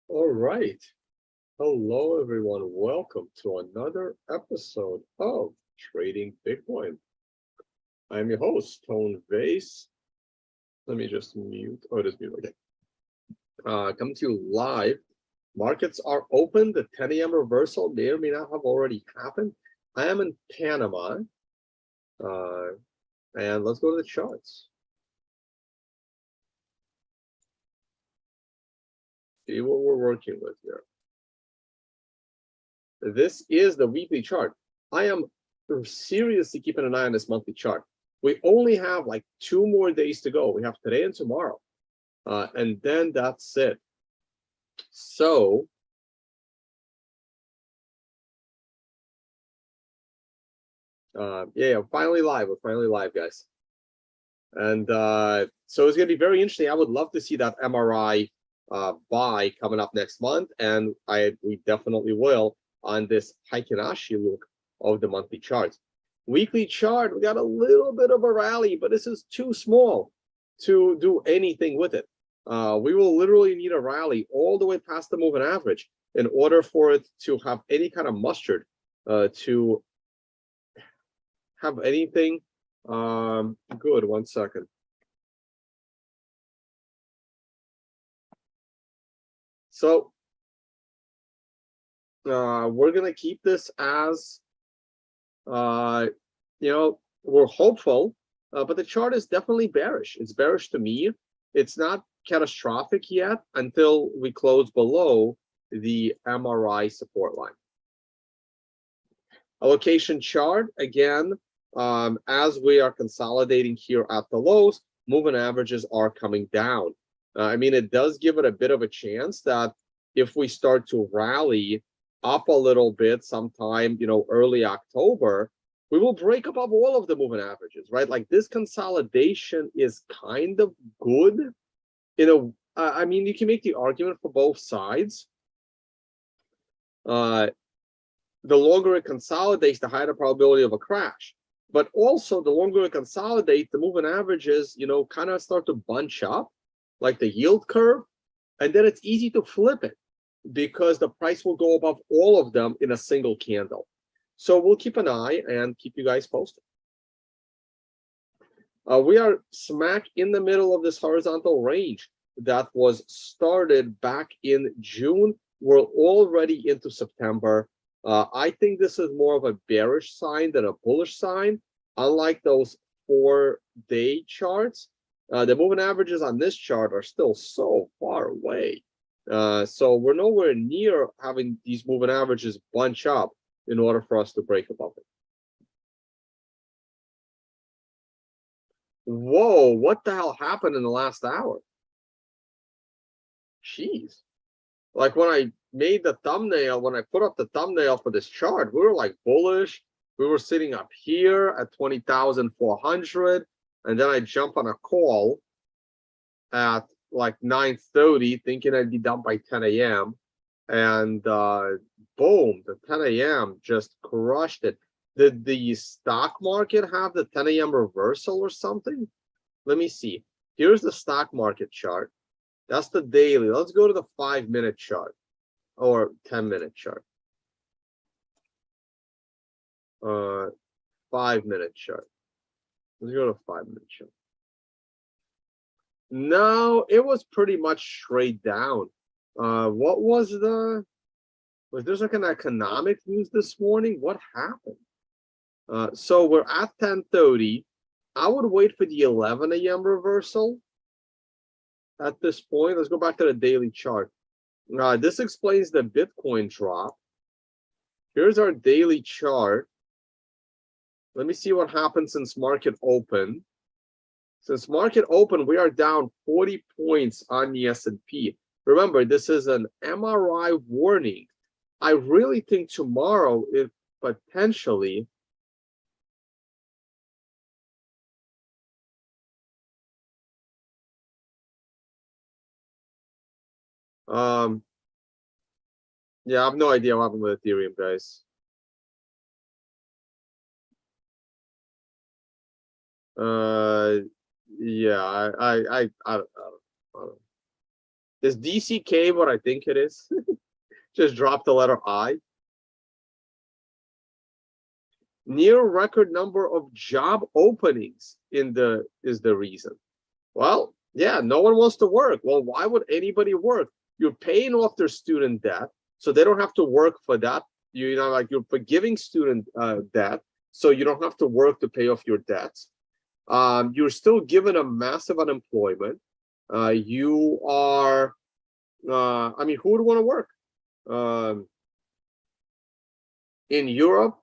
All right. Hello, everyone. Welcome to another episode of Trading Bitcoin. I'm your host, Tone Vays. Let me just mute. Oh, it is mute. Okay. Coming to you live. Markets are open. The 10 a.m. reversal may or may not have already happened. I am in Panama. Uh, and let's go to the charts. See what we're working with here. This is the weekly chart. I am seriously keeping an eye on this monthly chart. We only have like 2 more days to go. We have today and tomorrow. And then that's it. So, yeah, finally live. We're finally live, guys. And so it's going to be very interesting. I would love to see that MRI buy coming up next month. And we definitely will on this Heikin-Ashi look of the monthly charts. Weekly chart, we got a little bit of a rally, but this is too small to do anything with it. We will literally need a rally all the way past the moving average in order for it to have any kind of mustard, to have anything good. 1 second. So we're gonna keep this as we're hopeful, but the chart is definitely bearish. It's bearish to me. It's not catastrophic yet until we close below the MRI support line. Allocation chart, again, as we are consolidating here at the lows, moving averages are coming down. I mean, it does give it a bit of a chance that if we start to rally up a little bit sometime, early October, we will break above all of the moving averages, right? Like this consolidation is kind of good. I mean, you can make the argument for both sides. The longer it consolidates, the higher the probability of a crash. But also, the longer it consolidates, the moving averages, kind of start to bunch up, like the yield curve, and then it's easy to flip it because the price will go above all of them in a single candle. So we'll keep an eye and keep you guys posted. We are smack in the middle of this horizontal range that was started back in June. We're already into September. I think this is more of a bearish sign than a bullish sign. Unlike those 4-day charts, the moving averages on this chart are still so far away. So we're nowhere near having these moving averages bunch up in order for us to break above it. Whoa, what the hell happened in the last hour? Jeez. Like when I made the thumbnail, when I put up the thumbnail for this chart, we were like bullish. We were sitting up here at 20,400. And then I jump on a call at like 9:30, thinking I'd be done by 10 a.m. And boom, the 10 a.m. just crushed it. Did the stock market have the 10 a.m. reversal or something? Let me see. Here's the stock market chart. That's the daily. Let's go to the 5-minute chart or 10-minute chart. 5-minute chart. Let's go to 5-minute chart. No, it was pretty much straight down. What was there like an economic news this morning? What happened? So we're at 10:30. I would wait for the 11 a.m. reversal at this point. Let's go back to the daily chart. This explains the Bitcoin drop. Here's our daily chart. Let me see what happened since market open. Since market open, we are down 40 points on the S&P. Remember, this is an MRI warning. I really think tomorrow, if potentially, yeah, I have no idea what happened with Ethereum, guys. Yeah, I don't know. Is DCK what I think it is? Just drop the letter I. Near record number of job openings is the reason. Well, yeah, no one wants to work. Well, why would anybody work? You're paying off their student debt, so they don't have to work for that. Like you're forgiving student debt, so you don't have to work to pay off your debts. You're still given a massive unemployment. You are, I mean, who would want to work? In Europe,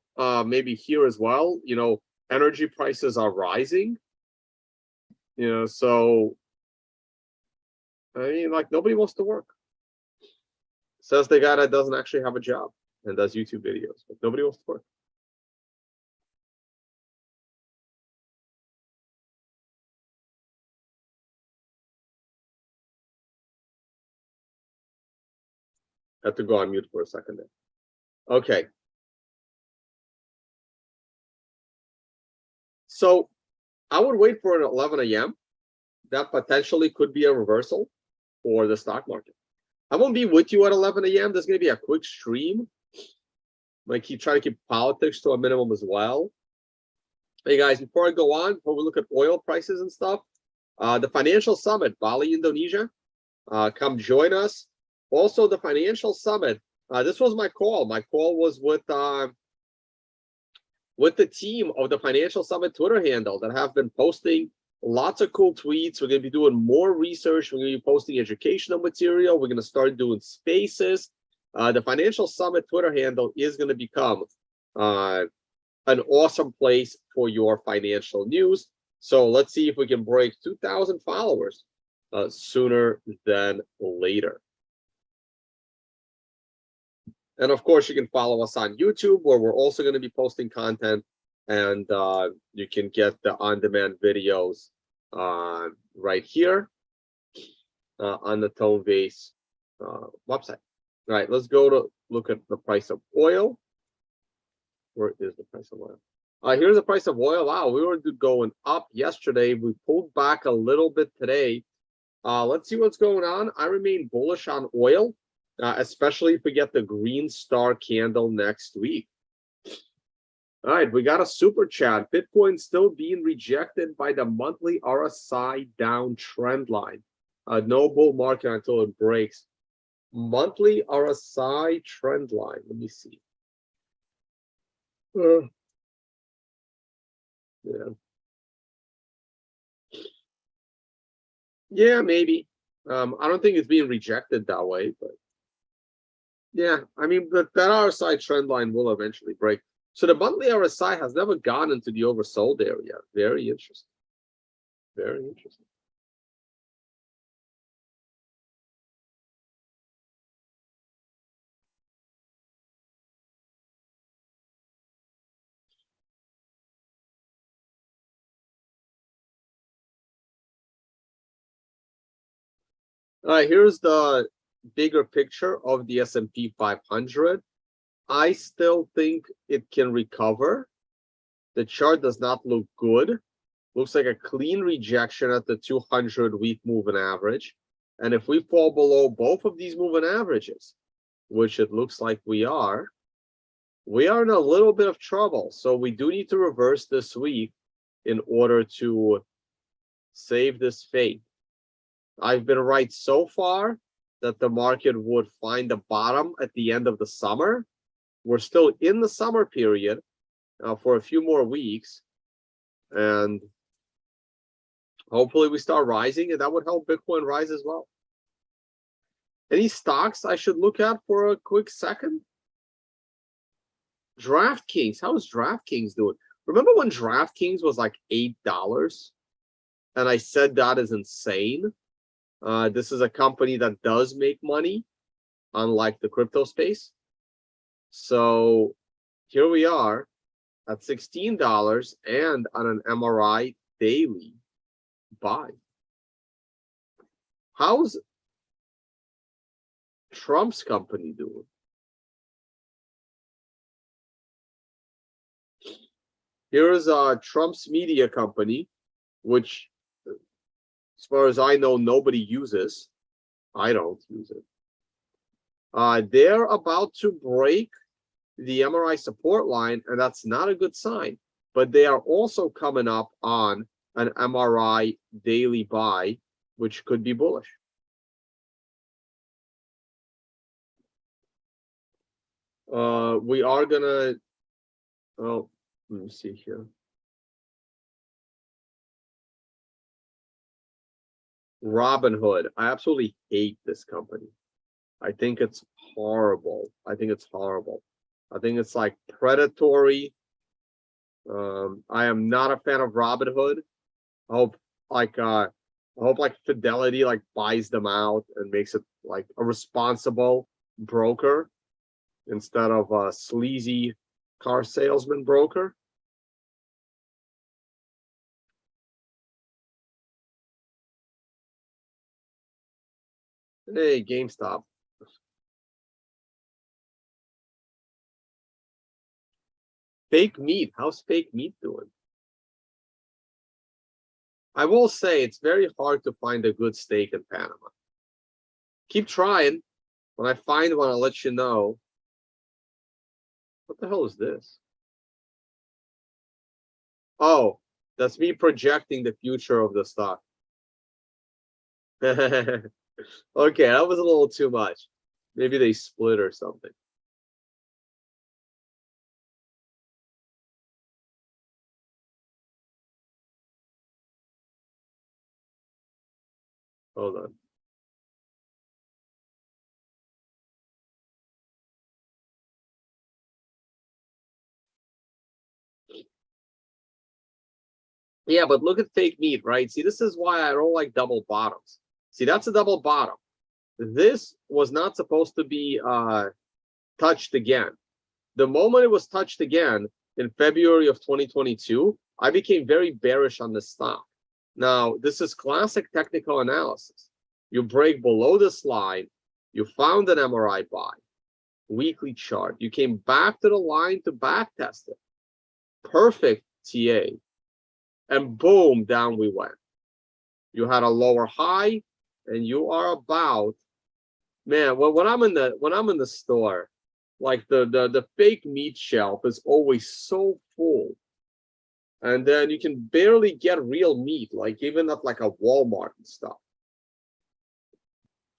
maybe here as well, energy prices are rising. So, I mean, like, nobody wants to work. Says the guy that doesn't actually have a job and does YouTube videos, but nobody wants to work. I have to go on mute for a second there. Okay. So I would wait for an 11 a.m. That potentially could be a reversal for the stock market. I won't be with you at 11 a.m. There's going to be a quick stream. I'm going to try to keep politics to a minimum as well. Hey guys, before I go on, before we look at oil prices and stuff, the financial summit, Bali, Indonesia, come join us. Also, the financial summit. This was my call. My call was with the team of the Financial Summit Twitter handle that have been posting lots of cool tweets. We're going to be doing more research. We're going to be posting educational material. We're going to start doing spaces. The Financial Summit Twitter handle is going to become an awesome place for your financial news. So let's see if we can break 2,000 followers sooner than later. And of course, you can follow us on YouTube, where we're also going to be posting content, and you can get the on-demand videos right here on the Vays website. All right, let's go to look at the price of oil. Where is the price of oil? Here's the price of oil. Wow, we were going up yesterday. We pulled back a little bit today. Let's see what's going on. I remain bullish on oil. Especially if we get the green star candle next week. All right, we got a super chat. Bitcoin still being rejected by the monthly RSI down trend line. No bull market until it breaks. Monthly RSI trend line. Let me see. Yeah, maybe. I don't think it's being rejected that way, but yeah, I mean, that RSI trend line will eventually break. So the monthly RSI has never gone into the oversold area. Very interesting. Very interesting. All right, here's the bigger picture of the S&P 500. I still think it can recover. The chart does not look good. Looks like a clean rejection at the 200-week moving average. And if we fall below both of these moving averages, which it looks like we are in a little bit of trouble. So we do need to reverse this week in order to save this fate. I've been right so far that the market would find the bottom at the end of the summer. We're still in the summer period for a few more weeks, and hopefully we start rising, and that would help Bitcoin rise as well. Any stocks I should look at for a quick second? DraftKings. How is DraftKings doing? Remember when DraftKings was like $8? And I said that is insane. This is a company that does make money, unlike the crypto space. So here we are at $16 and on an MRI daily buy. How's Trump's company doing? Here is Trump's media company, which, as far as I know, nobody uses. I don't use it. They're about to break the MRI support line, and that's not a good sign. But they are also coming up on an MRI daily buy, which could be bullish. We are gonna, oh, let me see here. Robinhood. I absolutely hate this company. I think it's horrible. I think it's horrible. I think it's like predatory. I am not a fan of Robinhood. I hope like Fidelity like buys them out and makes it like a responsible broker instead of a sleazy car salesman broker. Hey, GameStop. Fake meat. How's fake meat doing? I will say it's very hard to find a good steak in Panama. Keep trying. When I find one, I'll let you know. What the hell is this? Oh, that's me projecting the future of the stock. Okay, that was a little too much. Maybe they split or something. Hold on. Yeah, but look at fake meat, right? See, this is why I don't like double bottoms. See, that's a double bottom. This was not supposed to be touched again. The moment it was touched again in February of 2022, I became very bearish on the stock. Now, this is classic technical analysis. You break below this line, you found an MRI buy, weekly chart. You came back to the line to back test it. Perfect TA. And boom, down we went. You had a lower high, and you are about, man, when I'm in the store, like the fake meat shelf is always so full. And then you can barely get real meat, like even at like a Walmart and stuff.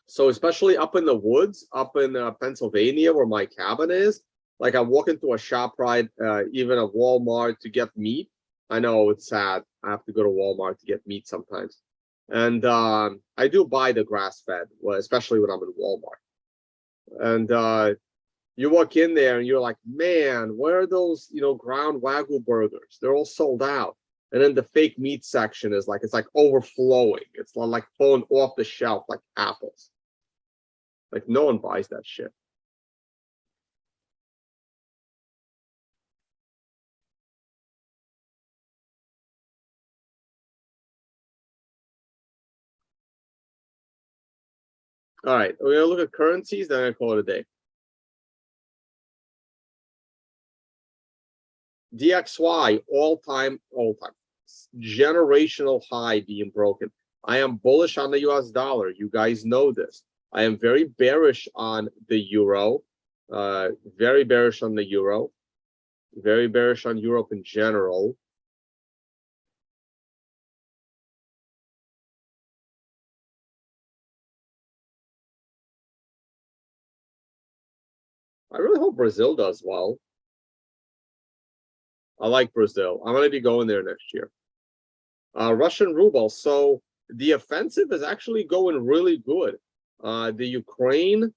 So especially up in the woods, up in Pennsylvania, where my cabin is, like I walk into a ShopRite, even a Walmart to get meat. I know it's sad. I have to go to Walmart to get meat sometimes. And I do buy the grass-fed, well, especially when I'm in Walmart. And you walk in there and you're like, man, where are those, ground Wagyu burgers? They're all sold out. And then the fake meat section is like, it's like overflowing. It's like falling off the shelf like apples. Like no one buys that shit. All right, we're gonna look at currencies, then I'm gonna call it a day. DXY, all-time, generational high being broken. I am bullish on the US dollar. You guys know this. I am very bearish on the euro. Very bearish on the euro. Very bearish on Europe in general. I really hope Brazil does well. I like Brazil. I'm going to be going there next year. Russian ruble. So the offensive is actually going really good. The Ukraine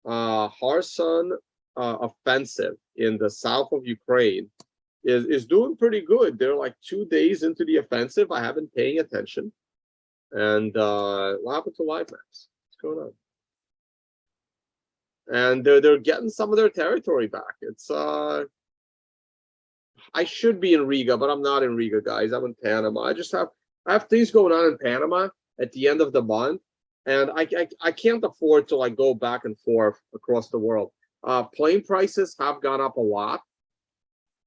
Kherson offensive in the south of Ukraine is doing pretty good. They're like 2 days into the offensive. I haven't been paying attention. And what happened to live maps? What's going on? And they're getting some of their territory back. It's I should be in Riga, but I'm not in Riga, guys. I'm in Panama. I have things going on in Panama at the end of the month, and I can't afford to like go back and forth across the world. Plane prices have gone up a lot.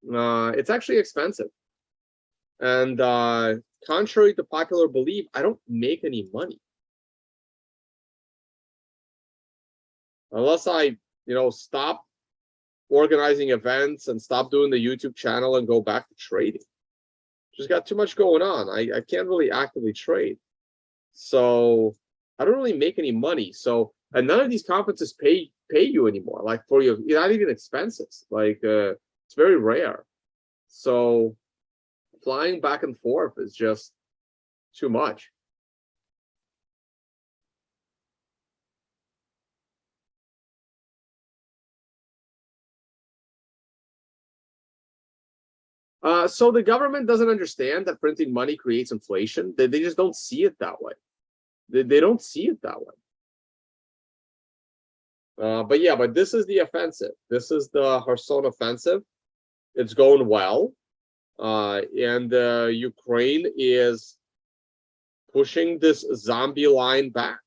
It's actually expensive, and contrary to popular belief, I don't make any money. Unless I, stop organizing events and stop doing the YouTube channel and go back to trading. Just got too much going on. I can't really actively trade. So I don't really make any money. So, and none of these conferences pay you anymore, like for your, not even expenses. Like it's very rare. So flying back and forth is just too much. So the government doesn't understand that printing money creates inflation. They just don't see it that way. They don't see it that way. But yeah, but this is the offensive. This is the Kherson offensive. It's going well. And Ukraine is pushing this zombie line back.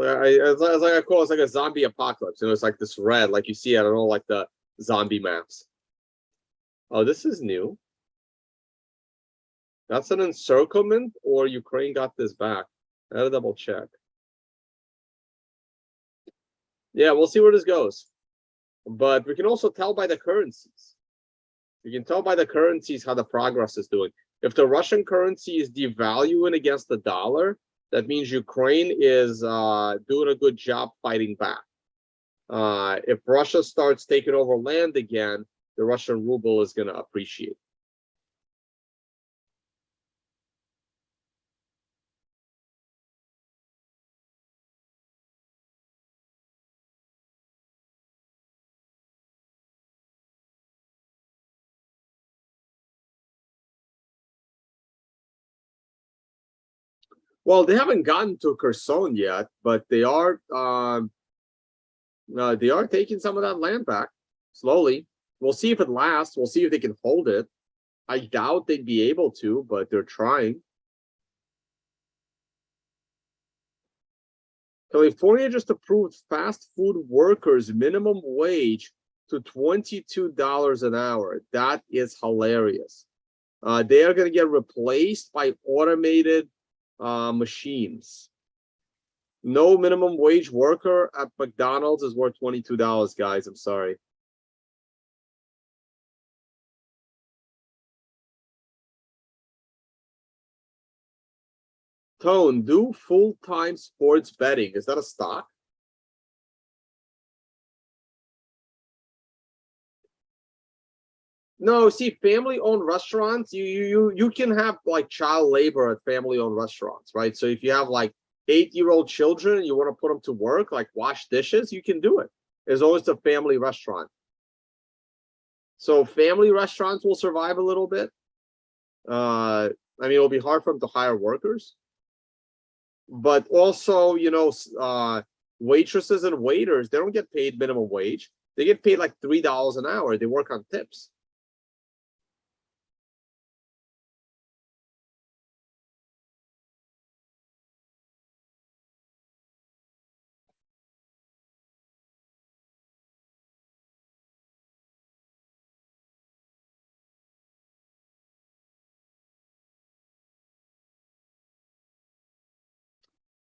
It's like I call it, it's like a zombie apocalypse. It's like this red, like you see, I don't know, like the zombie maps. Oh, this is new. That's an encirclement, or Ukraine got this back. I gotta double check. Yeah, we'll see where this goes. But we can also tell by the currencies. We can tell by the currencies how the progress is doing. If the Russian currency is devaluing against the dollar, that means Ukraine is doing a good job fighting back. If Russia starts taking over land again, the Russian ruble is going to appreciate. Well, they haven't gotten to Kherson yet, but they are taking some of that land back slowly. We'll see if it lasts. We'll see if they can hold it. I doubt they'd be able to, but they're trying. California just approved fast food workers minimum wage to $22 an hour. That is hilarious. They are going to get replaced by automated machines. No minimum wage worker at McDonald's is worth $22, guys. I'm sorry. Tone, do full-time sports betting. Is that a stock? No, see, family-owned restaurants, you can have like child labor at family-owned restaurants, right? So if you have like 8-year-old children and you want to put them to work, like wash dishes, you can do it. As long as it's a family restaurant. So family restaurants will survive a little bit. I mean, it'll be hard for them to hire workers. But also, waitresses and waiters, they don't get paid minimum wage. They get paid like $3 an hour. They work on tips.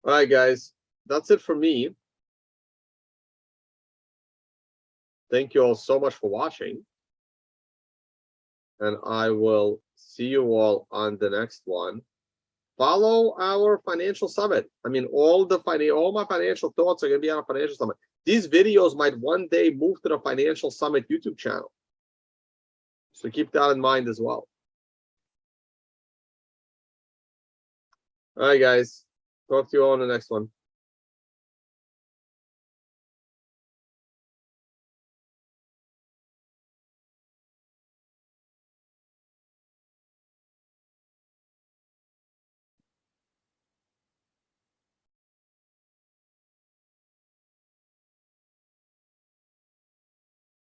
All right, guys, that's it for me. Thank you all so much for watching. And I will see you all on the next one. Follow our financial summit. I mean, all my financial thoughts are going to be on a financial summit. These videos might one day move to the financial summit YouTube channel. So keep that in mind as well. All right, guys. Talk to you all in the next one.